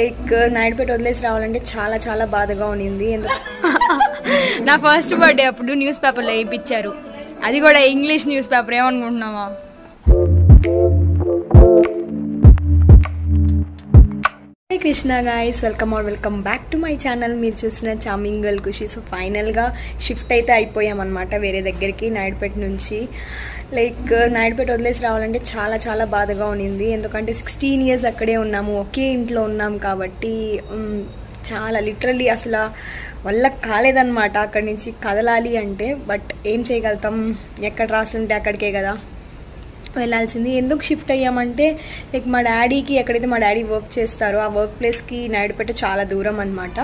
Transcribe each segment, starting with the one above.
Like Naidupeta వదిలేసి రావాలంటే చాలా చాలా బాధగా ఉన్నింది. నా ఫస్ట్ బర్త్డే అప్పుడు న్యూస్ పేపర్లో వేయించారు, అది కూడా ఇంగ్లీష్ న్యూస్ పేపర్. ఏమనుకుంటున్నావా? Krishna guys, welcome back to my channel. మీరు చూసిన చార్మింగ్ గర్ల్ ఖుషి. సో ఫైనల్గా షిఫ్ట్ అయితే అయిపోయామన్నమాట వేరే దగ్గరికి, నాయుడుపేట నుంచి. లైక్ నాయుడుపేట వదిలేసి రావాలంటే చాలా చాలా బాధగా ఉన్నింది. ఎందుకంటే 16 years అక్కడే ఉన్నాము, ఒకే ఇంట్లో ఉన్నాం కాబట్టి చాలా లిటరల్లీ అసలు వల్ల కాలేదన్నమాట అక్కడి నుంచి కదలాలి అంటే. బట్ ఏం చేయగలుగుతాం, ఎక్కడ రాసుంటే అక్కడికే కదా వెళ్ళాల్సింది. ఎందుకు షిఫ్ట్ అయ్యామంటే లైక్ మా డాడీకి ఎక్కడైతే మా డాడీ వర్క్ చేస్తారో ఆ వర్క్ ప్లేస్కి నాయుడుపేట చాలా దూరం అనమాట.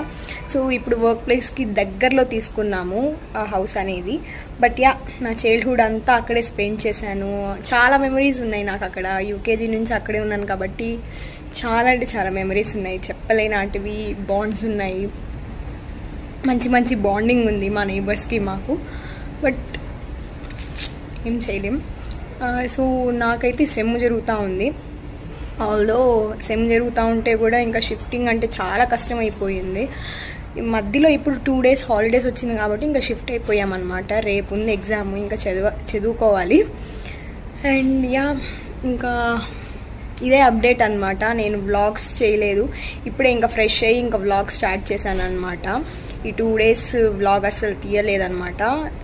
సో ఇప్పుడు వర్క్ ప్లేస్కి దగ్గరలో తీసుకున్నాము ఆ హౌస్ అనేది. బట్ యా, నా చైల్డ్హుడ్ అంతా అక్కడే స్పెండ్ చేశాను. చాలా మెమరీస్ ఉన్నాయి నాకు అక్కడ. యూకేజీ నుంచి అక్కడే ఉన్నాను కాబట్టి చాలా అంటే చాలా మెమరీస్ ఉన్నాయి, చెప్పలేనాటివి. బాండ్స్ ఉన్నాయి, మంచి మంచి బాండింగ్ ఉంది మా నైబర్స్కి మాకు. బట్ ఏం చేయలేం. సో నాకైతే సెమ్ జరుగుతూ ఉంది. ఆల్దో సెమ్ జరుగుతూ ఉంటే కూడా ఇంకా షిఫ్టింగ్ అంటే చాలా కష్టం అయిపోయింది. మధ్యలో ఇప్పుడు 2 days హాలిడేస్ వచ్చింది కాబట్టి ఇంకా షిఫ్ట్ అయిపోయామన్నమాట. రేపు ఉంది ఎగ్జామ్, ఇంకా చదువుకోవాలి. అండ్ యా, ఇంకా ఇదే అప్డేట్ అనమాట. నేను వ్లాగ్స్ చేయలేదు, ఇప్పుడే ఇంకా ఫ్రెష్ అయ్యి ఇంకా వ్లాగ్ స్టార్ట్ చేశాను అనమాట. ఈ 2 days వ్లాగ్ అసలు తీయలేదన్నమాట.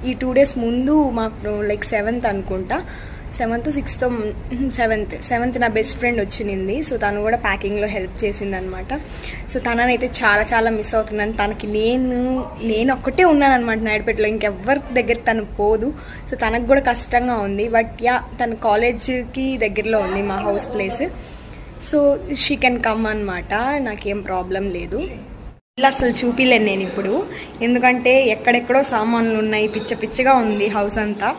ఈ 2 days ముందు మాకు లైక్ 7th అనుకుంటా, 7th 6th 7th నా బెస్ట్ ఫ్రెండ్ వచ్చింది. సో తను కూడా ప్యాకింగ్లో హెల్ప్ చేసింది అనమాట. సో తననైతే చాలా చాలా మిస్ అవుతున్నాను. తనకి నేను ఒక్కటే ఉన్నాను అనమాట నాయుడుపేటలో, ఇంకెవ్వరి దగ్గర తను పోదు. సో తనకు కూడా కష్టంగా ఉంది. బట్ యా, తన కాలేజ్కి దగ్గరలో ఉంది మా house place. So she can come అనమాట, నాకేం ప్రాబ్లం లేదు. ఇలా అసలు చూపిలేను నేను ఇప్పుడు, ఎందుకంటే ఎక్కడెక్కడో సామాన్లు ఉన్నాయి, పిచ్చగా ఉంది హౌస్ అంతా,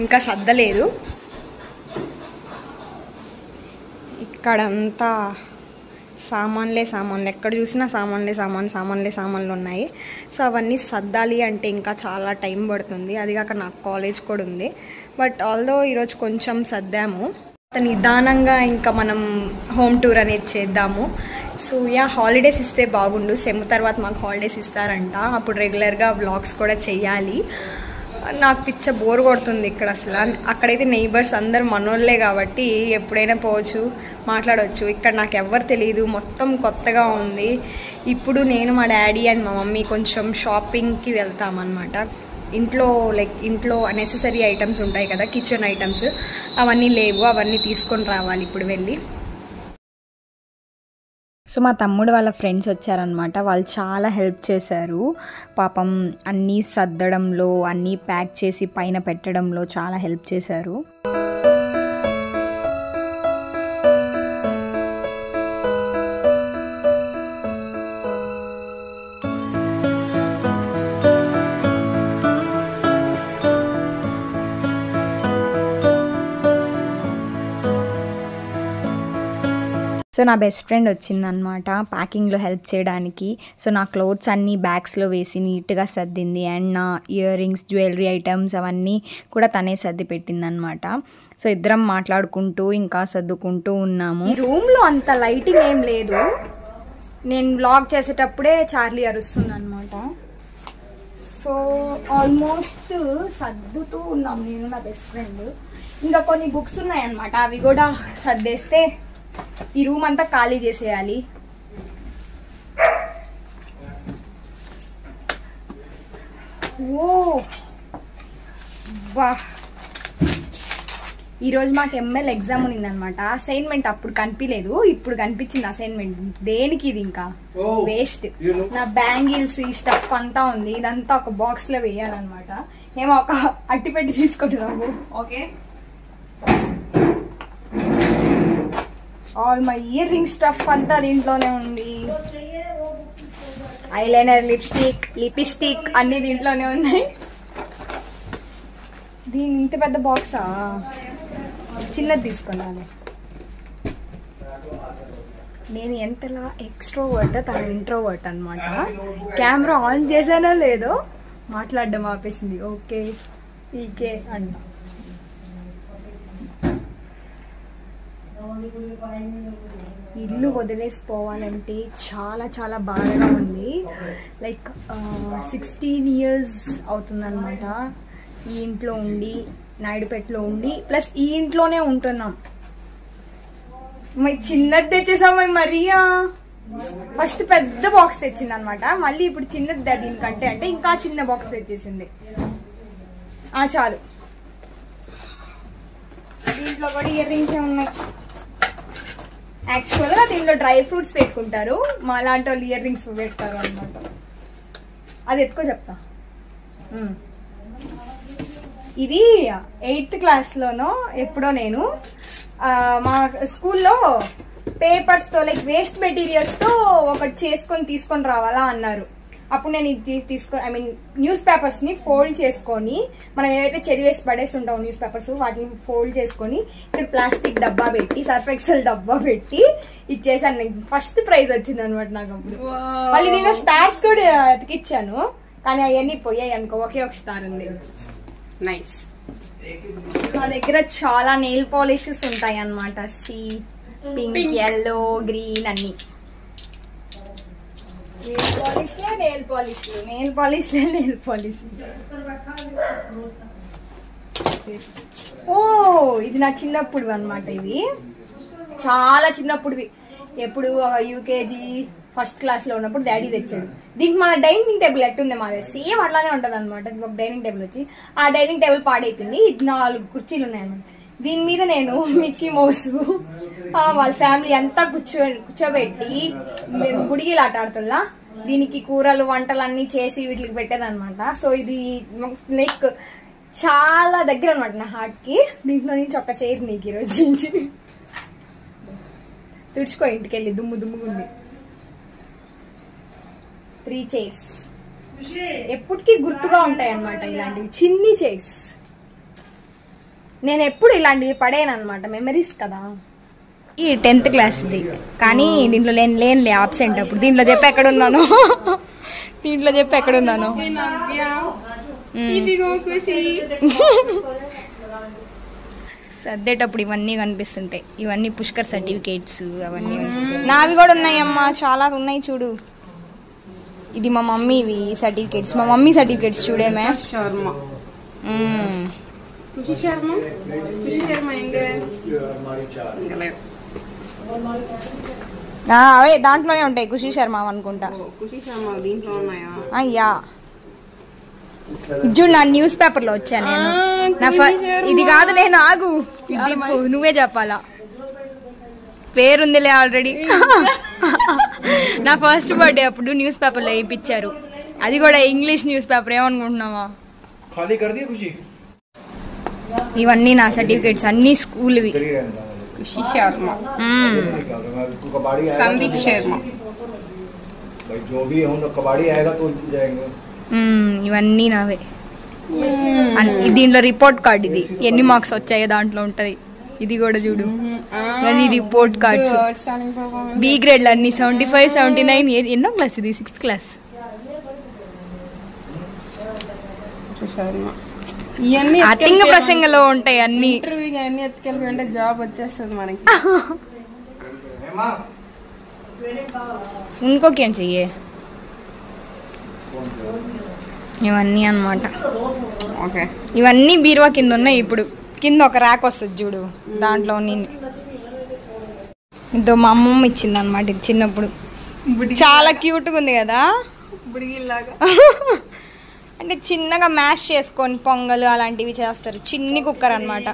ఇంకా సర్దలేదు. ఇక్కడంతా సామాన్లే, ఎక్కడ చూసినా సామాన్లు ఉన్నాయి. సో అవన్నీ సర్దాలి అంటే ఇంకా చాలా టైం పడుతుంది. అది కాక నాకు కాలేజ్ కూడా ఉంది. బట్ ఆల్దో ఈరోజు కొంచెం సర్దాము. నిదానంగా ఇంకా మనం హోమ్ టూర్ అనేది చేద్దాము. సో యా, హాలిడేస్ ఇస్తే బాగుండు. సెమ్ తర్వాత మాకు హాలిడేస్ ఇస్తారంట, అప్పుడు రెగ్యులర్గా వ్లాగ్స్ కూడా చెయ్యాలి. నాకు పిచ్చ బోర్ కొడుతుంది ఇక్కడ అసలు. అక్కడైతే నైబర్స్ అందరు మనోళ్ళే కాబట్టి ఎప్పుడైనా పోవచ్చు, మాట్లాడవచ్చు. ఇక్కడ నాకు ఎవరు తెలియదు, మొత్తం కొత్తగా ఉంది. ఇప్పుడు నేను, మా డాడీ అండ్ మా మమ్మీ కొంచెం షాపింగ్కి వెళ్తామన్నమాట. ఇంట్లో నెసెసరీ ఐటమ్స్ ఉంటాయి కదా, కిచెన్ ఐటమ్స్, అవన్నీ లేవు, అవన్నీ తీసుకొని రావాలి ఇప్పుడు వెళ్ళి. సో మా తమ్ముడు వాళ్ళ ఫ్రెండ్స్ వచ్చారనమాట. వాళ్ళు చాలా హెల్ప్ చేశారు పాపం. అన్నీ సర్దడంలో, అన్నీ ప్యాక్ చేసి పైన పెట్టడంలో చాలా హెల్ప్ చేశారు. సో నా బెస్ట్ ఫ్రెండ్ వచ్చిందనమాట ప్యాకింగ్లో హెల్ప్ చేయడానికి. సో నా క్లోత్స్ అన్నీ బ్యాగ్స్లో వేసి నీట్గా సర్దింది. అండ్ నా ఇయర్ రింగ్స్, జ్యువెలరీ ఐటమ్స్ అవన్నీ కూడా తనే సర్ది పెట్టిందనమాట. సో ఇద్దరం మాట్లాడుకుంటూ ఇంకా సర్దుకుంటూ ఉన్నాము. ఈ రూమ్లో అంత లైటింగ్ ఏం లేదు. నేను వ్లాగ్ చేసేటప్పుడే చార్లీ అరుస్తుంది అనమాట. సో ఆల్మోస్ట్ సర్దుతూ ఉన్నాం నేను, నా బెస్ట్ ఫ్రెండ్. ఇంకా కొన్ని బుక్స్ ఉన్నాయన్నమాట, అవి కూడా సర్దేస్తే ఈ రూమ్ అంతా ఖాళీ చేసేయాలి. ఓ వా, ఈరోజు మాకు ఎంఎల్ ఎగ్జామ్ ఉన్నిందనమాట. అసైన్మెంట్ అప్పుడు కనిపించలేదు, ఇప్పుడు కనిపించింది అసైన్మెంట్. దేనికి ఇది ఇంకా వేస్ట్. నా బ్యాంగిల్స్, ఈ స్టఫ్ అంతా ఉంది, ఇదంతా ఒక బాక్స్ లో వేయాలన్నమాట. ఏమో ఒక అట్టి పెట్టి తీసుకుంటున్నాము. Okay, all my ear ring stuff అంతా దీంట్లోనే ఉంది. ఐలైనర్, లిప్స్టిక్ అన్ని దీంట్లోనే ఉన్నాయి. దీని ఇంత పెద్ద బాక్సా, చిన్నది తీసుకున్నాను. నేను ఎంతలా ఎక్స్ట్రోవర్ట్, తన ఇంట్రోవర్ట్ అనమాట. కెమెరా ఆన్ చేశానో లేదో మాట్లాడడం ఆపేసింది. ఓకే ఈకే అన్న ఇల్లు వదిలేసిపోవాలంటే చాలా చాలా బాధగా ఉంది. లైక్ 16 years అవుతుందన్నమాట ఈ ఇంట్లో ఉండి, నాయుడుపేటలో ఉండి, ప్లస్ ఈ ఇంట్లోనే ఉంటున్నాం. మరి చిన్నది తెచ్చేసాము మరియా. ఫస్ట్ పెద్ద బాక్స్ తెచ్చింది అనమాట, మళ్ళీ ఇప్పుడు చిన్నది దీనికంటే అంటే ఇంకా చిన్న బాక్స్ తెచ్చేసింది. చాలు. దీంట్లో కూడా ఇయర్ రింగ్స్ ఉన్నాయి. యాక్చువల్గా దీంట్లో డ్రై ఫ్రూట్స్ పెట్టుకుంటారు, మా లాంటి వాళ్ళు ఇయర్ రింగ్స్ పెడతారు అనమాట. అది ఎత్తుకో చెప్తా. ఇది 8th క్లాస్లోనో ఎప్పుడో నేను మా స్కూల్లో పేపర్స్తో లైక్ వేస్ట్ మెటీరియల్స్తో ఒకటి చేసుకొని తీసుకొని రావాలా అన్నారు. అప్పుడు నేను ఇది న్యూస్ పేపర్స్ ని ఫోల్డ్ చేసుకొని, మనం ఏవైతే చదివేసి పడేసి ఉంటాం న్యూస్ పేపర్స్, వాటిని ఫోల్డ్ చేసుకొని ఇక్కడ ప్లాస్టిక్ డబ్బా పెట్టి, సర్ఫ్ ఎక్సెల్ డబ్బా పెట్టి ఇచ్చేసాను. ఫస్ట్ ప్రైజ్ వచ్చింది అనమాట నాకు అప్పుడు. మళ్ళీ నేను స్టార్స్ కూడా అతికిచ్చాను, కానీ అవన్నీ పోయాయి అనుకో, ఒకే ఒక స్టార్ ఉంది. నైస్. మా దగ్గర చాలా నెయిల్ పాలిషెస్ ఉంటాయి అన్నమాట. పింక్, yellow, గ్రీన్ అన్ని. Nail polish. ఓ, ఇది నా చిన్నప్పుడు అన్నమాట. ఇవి చాలా చిన్నప్పుడువి. ఎప్పుడు యూకేజీ ఫస్ట్ క్లాస్ లో ఉన్నప్పుడు డాడీ తెచ్చాడు. దీనికి మన డైనింగ్ టేబుల్ ఎట్టుంది మాది, సేమ్ అట్లానే ఉంటది అనమాట. డైనింగ్ టేబుల్ వచ్చి ఆ డైనింగ్ టేబుల్ పాడైపోయింది. 4 కుర్చీలు ఉన్నాయన్నమాట. దీని మీద నేను మిక్కీ మౌస్ వాళ్ళ ఫ్యామిలీ అంతా కూర్చోబెట్టి గుడిగిలు ఆట ఆడుతుందా, దీనికి కూరలు వంటలు అన్ని చేసి వీటికి పెట్టేదన్నమాట. సో ఇది లైక్ చాలా దగ్గర అనమాట నా హార్ట్ కి. దీంట్లో నుంచి ఒక చైర్ నీకు ఈరోజు నుంచి తుడుచుకో, ఇంటికి వెళ్ళి దుమ్ముగా ఉంది. 3 చైర్స్ ఎప్పటికీ గుర్తుగా ఉంటాయి అన్నమాట. ఇలాంటివి చిన్ని చైర్స్ నేను ఎప్పుడు ఇలాంటివి పడేను అనమాట, మెమరీస్ కదా. ఈ 10th క్లాస్ది, కానీ దీంట్లో లేనులే ఆబ్సెంట్. అప్పుడు దీంట్లో చెప్పి ఎక్కడున్నాను, సర్దేటప్పుడు ఇవన్నీ కనిపిస్తుంటాయి. ఇవన్నీ పుష్కర్ సర్టిఫికేట్స్ అవన్నీ. నావి కూడా ఉన్నాయమ్మా, చాలా ఉన్నాయి చూడు. ఇది మా మమ్మీవి సర్టిఫికేట్స్, మా మమ్మీ సర్టిఫికేట్స్ చూడేమే. అవే దాంట్లోనే ఉంటాయి. ఖుషి శర్మ అనుకుంటా. అయ్యా, ఇది చూడు, నా న్యూస్ పేపర్ లో వచ్చా నేను. ఇది కాదు, నేను ఆగు, నువ్వే చెప్పాలా. పేరుందిలే ఆల్రెడీ. నా ఫస్ట్ బర్త్డే అప్పుడు న్యూస్ పేపర్ లో వేయించారు, అది కూడా ఇంగ్లీష్ న్యూస్ పేపర్. ఏమనుకుంటున్నావా? ఇవన్నీ నా సర్టిఫికేట్స్, అన్ని స్కూల్వి. ఖుషి శర్మ, సందీప్ శర్మ, ఇవన్నీ నావే. దీంట్లో రిపోర్ట్ కార్డ్, ఇది ఎన్ని మార్క్స్ వచ్చాయో దాంట్లో ఉంటది. ఇది కూడా చూడు, ఇవన్నీ రిపోర్ట్ కార్డ్స్. బి గ్రేడ్లు అన్ని 75, 79. ఎన్నో క్లాస్ ఇది? 6th class. అతింగ ప్రసంగంలో ఉంటాయి అన్ని. ఎత్తుకెళ్ళి జాబ్ వచ్చేస్తుంది మనకి. ఇంకొకేం చెయ్యే. ఇవన్నీ అన్నమాట. ఇవన్నీ బీరువా కింద ఉన్నాయి. ఇప్పుడు కింద ఒక ర్యాక్ వస్తుంది చూడు, దాంట్లో ఇదో మా అమ్మమ్మ ఇచ్చింది అనమాట. ఇది చిన్నప్పుడు చాలా క్యూట్గా ఉంది కదా, బుడిగిల్లాగా. అంటే చిన్నగా మ్యాష్ చేసుకొని పొంగల్ అలాంటివి చేస్తారు. చిన్ని కుక్కర్ అనమాట.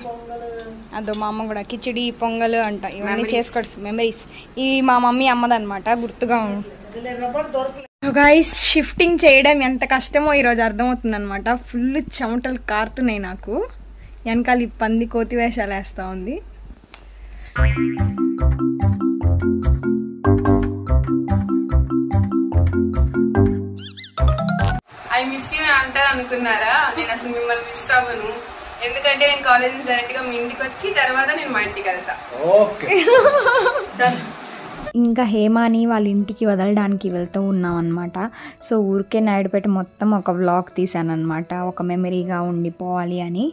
అదో మా అమ్మ కూడా కిచిడి, పొంగల్ అంట ఇవన్నీ చేసుకోవచ్చు. మెమరీస్ ఇవి మా మమ్మీ అమ్మదనమాట, గుర్తుగా. గైస్, షిఫ్టింగ్ చేయడం ఎంత కష్టమో ఈరోజు అర్థమవుతుంది అనమాట. ఫుల్ చెమటలు కారుతున్నాయి నాకు. వెనకాల ఈ పంది కోతి వేషాలు వేస్తూ ఉంది. ఐ మిస్ యూ అంటారు అనుకున్నారా? నేను అసలు మిమ్మల్ని మిస్ అవ్వను. ఎందుకంటే నేను కాలేజ్ నుంచి డైరెక్ట్ గా మీ ఇంటికి వచ్చి తర్వాత నేను మా ఇంటికి వెళ్తా. ఇంకా హేమాని వాళ్ళ ఇంటికి వదలడానికి వెళ్తూ ఉన్నాం అనమాట. సో ఊరికే నాయుడుపేట మొత్తం ఒక వ్లాగ్ తీసాను అనమాట, ఒక మెమరీగా ఉండిపోవాలి అని.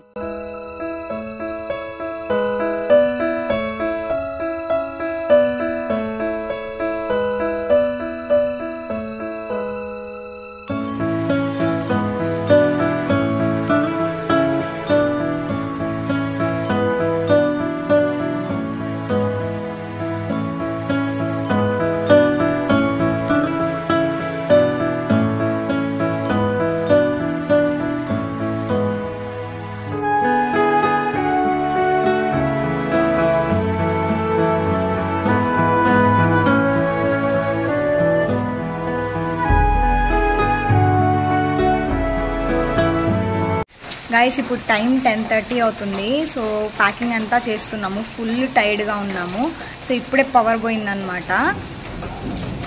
గైస్ ఇప్పుడు టైం 10:30 అవుతుంది. సో ప్యాకింగ్ అంతా చేస్తున్నాము, ఫుల్ టైర్డ్గా ఉన్నాము. సో ఇప్పుడే పవర్ పోయిందనమాట.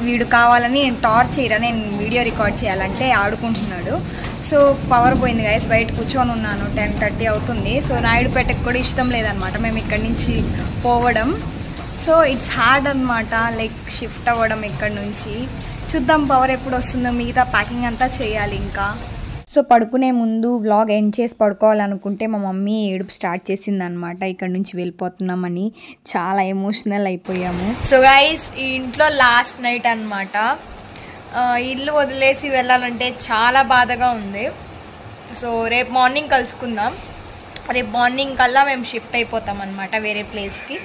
వీడు కావాలని టార్చ్ చేయరా నేను వీడియో రికార్డ్ చేయాలంటే ఆడుకుంటున్నాడు. సో పవర్ పోయింది గైస్, బయట కూర్చొని ఉన్నాను. 10:30 అవుతుంది. సో నాయుడుపేటకు కూడా ఇష్టం లేదనమాట మేము ఇక్కడి నుంచి పోవడం. సో ఇట్స్ హార్డ్ అనమాట, లైక్ షిఫ్ట్ అవ్వడం ఇక్కడ నుంచి. చూద్దాం పవర్ ఎప్పుడు వస్తుందో, మిగతా ప్యాకింగ్ అంతా చేయాలి ఇంకా. సో పడుకునే ముందు వ్లాగ్ ఎండ్ చేసి పడుకోవాలనుకుంటే మా మమ్మీ ఏడుపు స్టార్ట్ చేసిందనమాట, ఇక్కడ నుంచి వెళ్ళిపోతున్నామని. చాలా ఎమోషనల్ అయిపోయాము. సో గైస్ ఈ ఇంట్లో లాస్ట్ నైట్ అనమాట. ఇల్లు వదిలేసి వెళ్ళాలంటే చాలా బాధగా ఉంది. సో రేపు మార్నింగ్ కలుసుకుందాం. రేపు మార్నింగ్ కల్లా మేము షిఫ్ట్ అయిపోతాం అనమాట వేరే ప్లేస్కి.